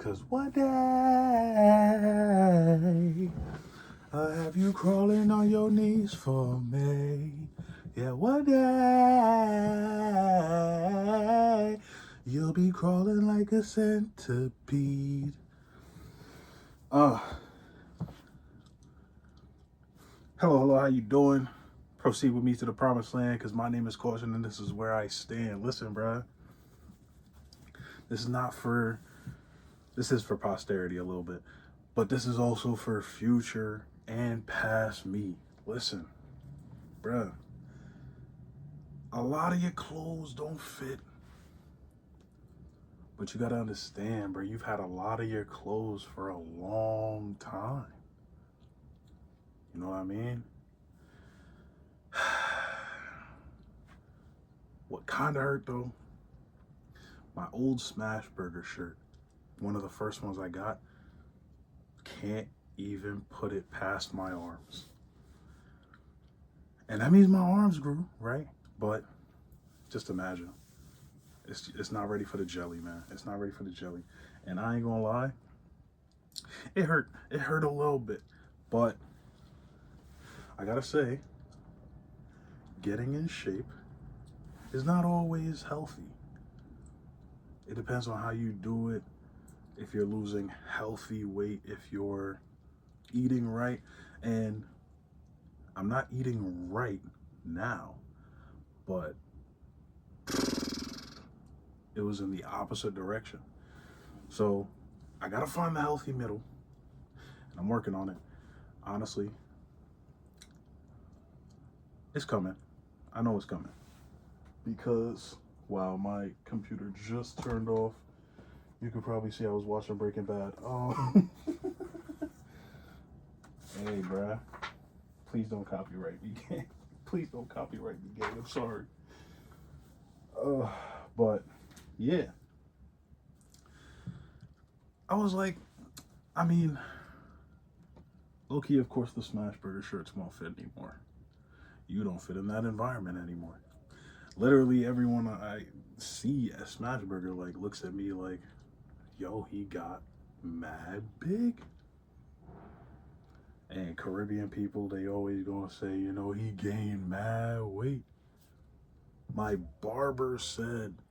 'Cause one day I'll have you crawling on your knees for me. Yeah, one day you'll be crawling like a centipede. Uh, hello, how you doing? Proceed with me to the promised land, because my name is Caution and this is where I stand. Listen, bruh. This is for posterity a little bit, but this is also for future and past me. Listen, bruh. A lot of your clothes don't fit. But you gotta understand, bro, you've had a lot of your clothes for a long time. You know what I mean? What kinda hurt though, my old Smash Burger shirt, one of the first ones I got, can't even put it past my arms. And that means my arms grew, right? But just imagine. It's not ready for the jelly, man. It's not ready for the jelly. And I ain't gonna lie, it hurt. It hurt a little bit. But I gotta say, getting in shape is not always healthy. It depends on how you do it. If you're losing healthy weight, if you're eating right. And I'm not eating right now, but it was in the opposite direction. So I gotta find the healthy middle, and I'm working on it. Honestly, it's coming. I know it's coming. Because, wow, my computer just turned off. You could probably see I was watching Breaking Bad. Hey, bruh. Please don't copyright me, gang. Please don't copyright me, gang. I'm sorry. But, yeah. I was like, I mean, low-key, of course, the Smash Burger shirts won't fit anymore. You don't fit in that environment anymore. Literally, everyone I see at Smash Burger, like, looks at me like, yo, he got mad big. And Caribbean people, they always gonna say, you know, he gained mad weight. My barber said,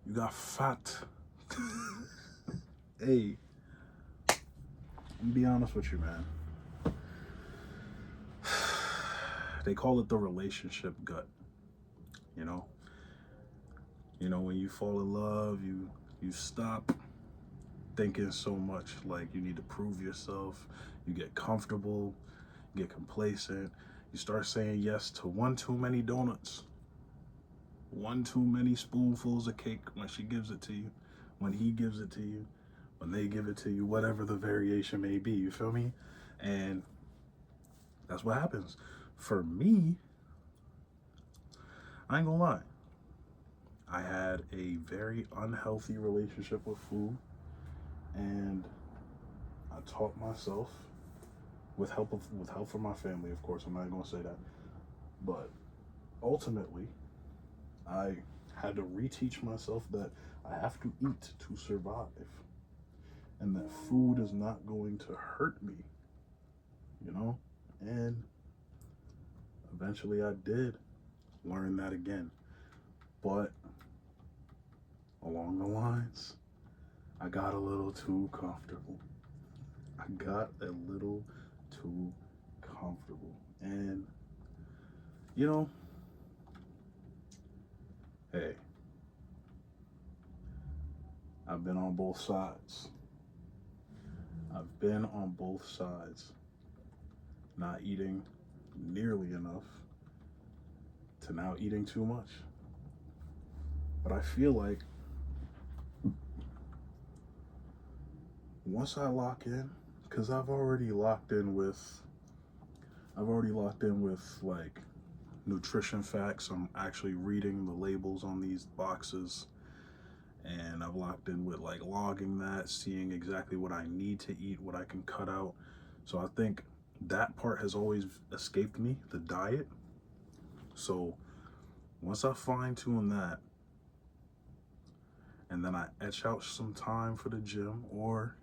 you got fat. Hey, I'm be honest with you, man. They call it the relationship gut. You know? You know, when you fall in love, you stop thinking so much like you need to prove yourself. You get comfortable, you get complacent. You start saying yes to one too many donuts, one too many spoonfuls of cake when she gives it to you, when he gives it to you, when they give it to you, whatever the variation may be. You feel me? And that's what happens. For me, I ain't gonna lie. I had a very unhealthy relationship with food, and I taught myself with help from my family, of course. I'm not gonna say that, but ultimately, I had to reteach myself that I have to eat to survive, and that food is not going to hurt me, you know. And eventually, I did learn that again, but along the lines, I got a little too comfortable. I got a little too comfortable. And, you know, hey, I've been on both sides. I've been on both sides. Not eating nearly enough to now eating too much. But I feel like once I lock in, because I've already locked in with like nutrition facts. I'm actually reading the labels on these boxes, and I've locked in with like logging that, seeing exactly what I need to eat, what I can cut out. So I think that part has always escaped me, the diet. So once I fine tune that, and then I etch out some time for the gym, or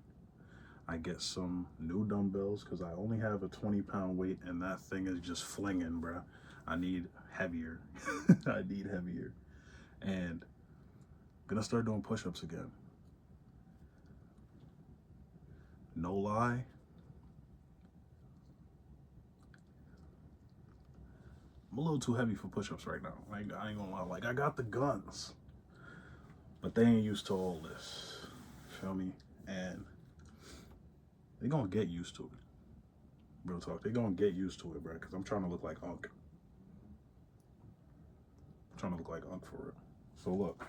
I get some new dumbbells because I only have a 20-pound weight and that thing is just flinging, bro. I need heavier. I need heavier. And I'm gonna start doing push-ups again. No lie. I'm a little too heavy for push-ups right now. I ain't gonna lie. Like, I got the guns, but they ain't used to all this. Feel me? And they gonna get used to it. Real talk. They gonna get used to it, bro. Because I'm trying to look like Unk. I'm trying to look like Unk for real. So look,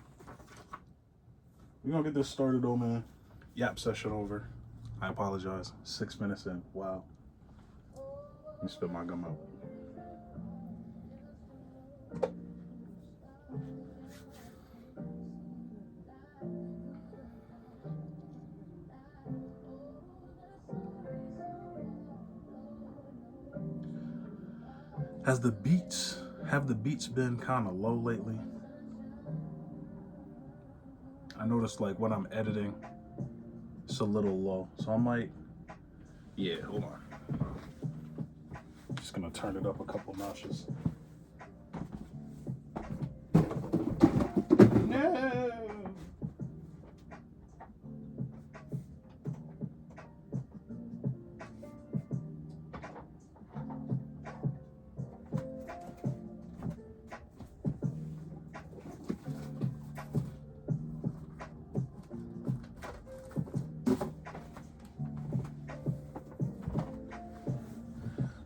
we're gonna get this started though, man. Yap session over. I apologize. 6 minutes in. Wow. Let me spit my gum out. Have the beats been kind of low lately? I noticed like when I'm editing, it's a little low. So I might, yeah, hold on. Just gonna turn it up a couple notches. No.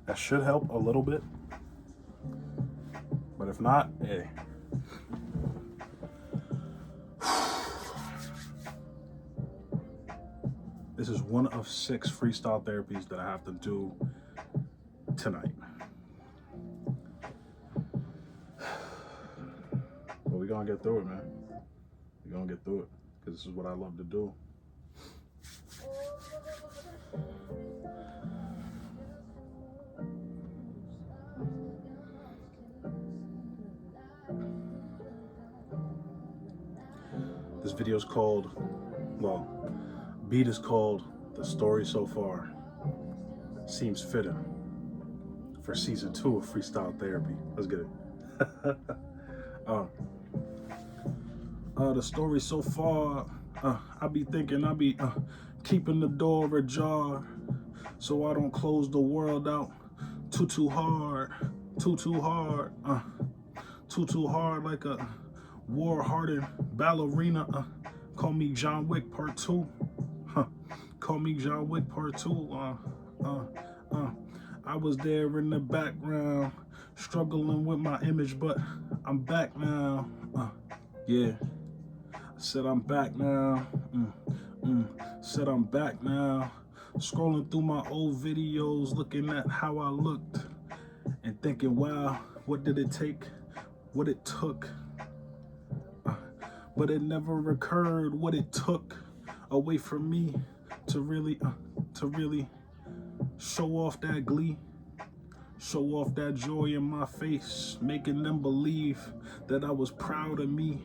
That should help a little bit, but if not, hey. This is one of 6 freestyle therapies that I have to do tonight. But we're gonna get through it, man. We're gonna get through it, because this is what I love to do. This video is called, well, beat is called The Story So Far. Seems fitting for season 2 of Freestyle Therapy. Let's get it. The story so far, I be thinking I be keeping the door ajar so I don't close the world out too hard, too hard, too hard like a war-hardened ballerina. Call me John Wick Part 2. Call me John Wick Part 2. I was there in the background, struggling with my image, but I'm back now. Yeah. Said I'm back now. Said I'm back now. Scrolling through my old videos, looking at how I looked and thinking, wow, what did it take? What it took? But it never occurred what it took away from me to really show off that glee, show off that joy in my face, making them believe that I was proud of me.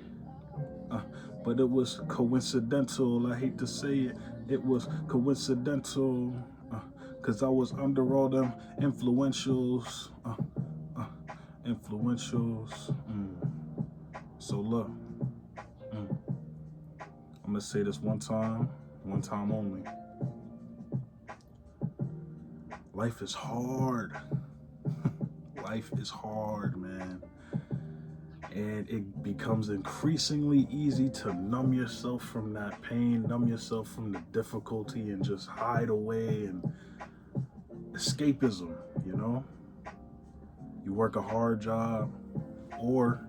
But it was coincidental. I hate to say it, it was coincidental, cause I was under all them influentials. So look, I'm gonna say this one time only. Life is hard. Life is hard, man. And it becomes increasingly easy to numb yourself from that pain, numb yourself from the difficulty, and just hide away, and escapism, you know? You work a hard job, or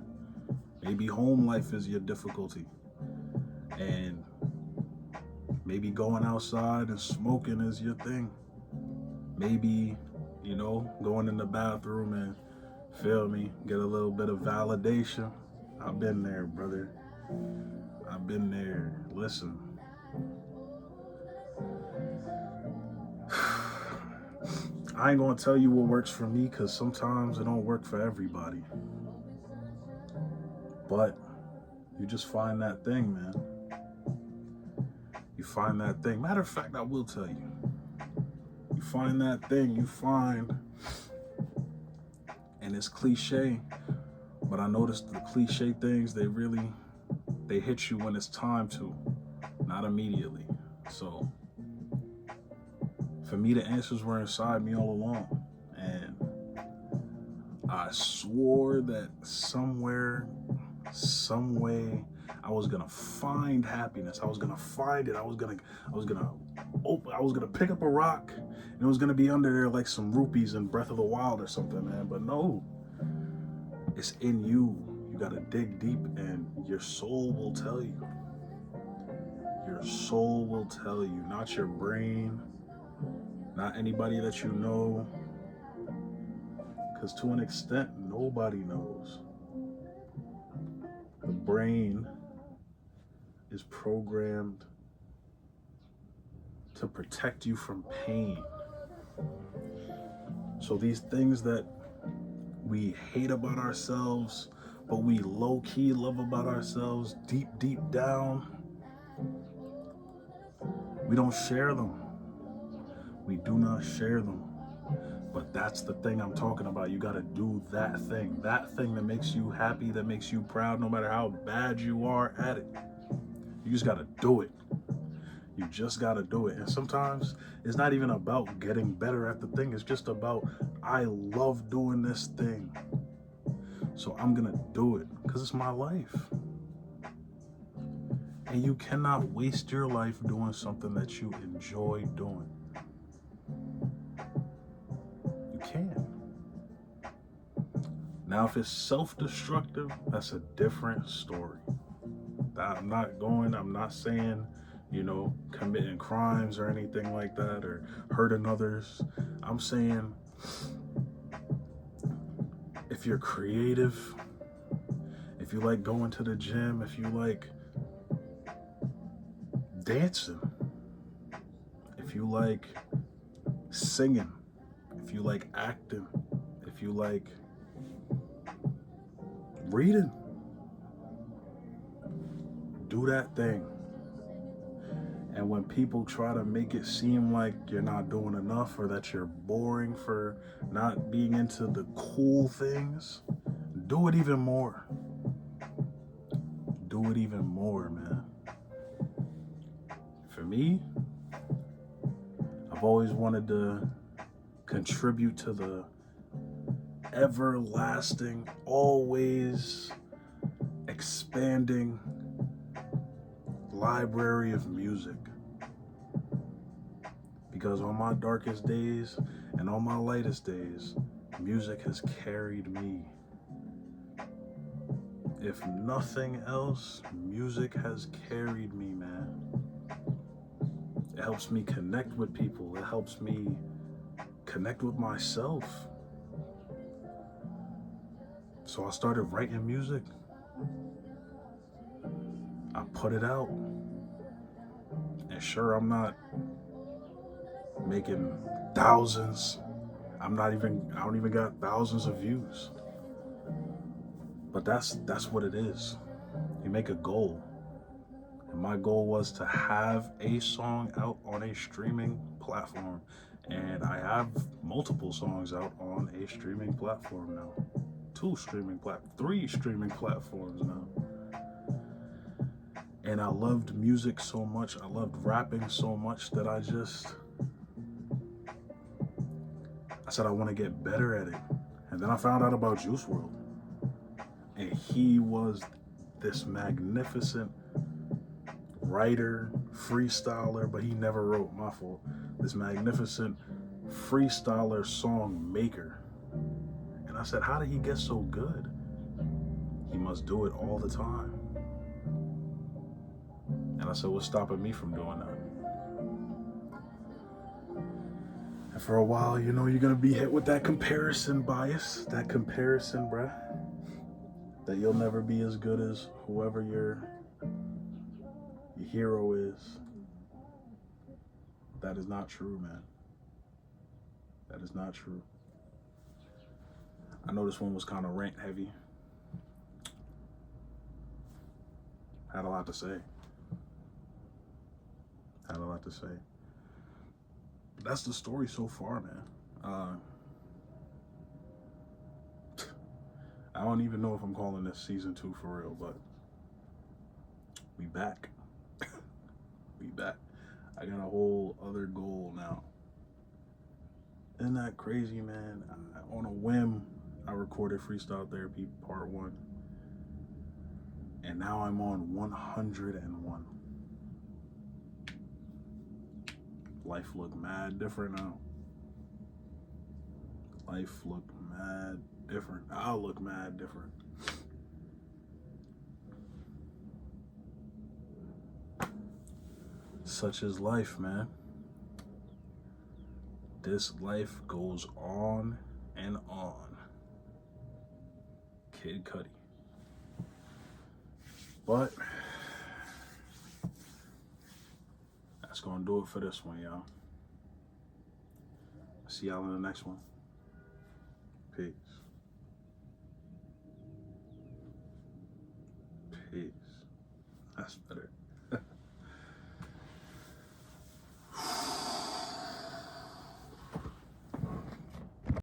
maybe home life is your difficulty, and maybe going outside and smoking is your thing. Maybe, you know, going in the bathroom and, feel me, get a little bit of validation. I've been there, brother. I've been there. Listen. I ain't gonna tell you what works for me, because sometimes it don't work for everybody. But you just find that thing, man. You find that thing. Matter of fact, I will tell you. You find that thing, and it's cliche, but I noticed the cliche things, they hit you when it's time to, not immediately. So for me, the answers were inside me all along. And I swore that somewhere, some way, I was gonna find happiness. I was gonna find it. I was gonna pick up a rock and it was gonna be under there like some rupees in Breath of the Wild or something, man. But no, it's in you. You gotta dig deep, and your soul will tell you. Your soul will tell you, not your brain, not anybody that you know. Because to an extent, nobody knows. The brain is programmed to protect you from pain. So these things that we hate about ourselves, but we low-key love about ourselves, deep, deep down, we don't share them. We do not share them. But that's the thing I'm talking about. You gotta do that thing that makes you happy, that makes you proud, no matter how bad you are at it. You just gotta do it. You just gotta do it. And sometimes it's not even about getting better at the thing. It's just about, I love doing this thing, so I'm gonna do it because it's my life. And you cannot waste your life doing something that you enjoy doing. You can't. Now, if it's self-destructive, that's a different story. I'm not saying, committing crimes or anything like that or hurting others. I'm saying if you're creative, if you like going to the gym, if you like dancing, if you like singing, if you like acting, if you like reading, do that thing. And when people try to make it seem like you're not doing enough or that you're boring for not being into the cool things, do it even more. Do it even more, man. For me, I've always wanted to contribute to the everlasting, always expanding library of music. Because on my darkest days and on my lightest days, music has carried me. If nothing else, music has carried me, man. It helps me connect with people. It helps me connect with myself. So I started writing music. I put it out. And sure, I'm not making thousands. I don't even got thousands of views. But that's what it is. You make a goal. And my goal was to have a song out on a streaming platform. And I have multiple songs out on a streaming platform now. 3 streaming platforms now. And I loved music so much, I loved rapping so much that I said I want to get better at it. And then I found out about Juice WRLD. And he was this magnificent writer, freestyler, but he never wrote, my fault. This magnificent freestyler, song maker. And I said, how did he get so good? He must do it all the time. And I said, what's stopping me from doing that? And for a while, you're gonna be hit with that comparison bias, that comparison, bruh, that you'll never be as good as whoever your hero is. That is not true, man. That is not true. I know this one was kind of rant heavy. Had a lot to say. had a lot to say. But that's the story so far, man. I don't even know if I'm calling this season 2 for real, but we back. We back. I got a whole other goal now. Isn't that crazy, man? On a whim, I recorded Freestyle Therapy Part 1. And now I'm on 101. Life look mad different now. Life look mad different. I'll look mad different. Such is life, man. This life goes on and on. Kid Cudi. But that's gonna do it for this one, y'all. See y'all in the next one. Peace. Peace. That's better.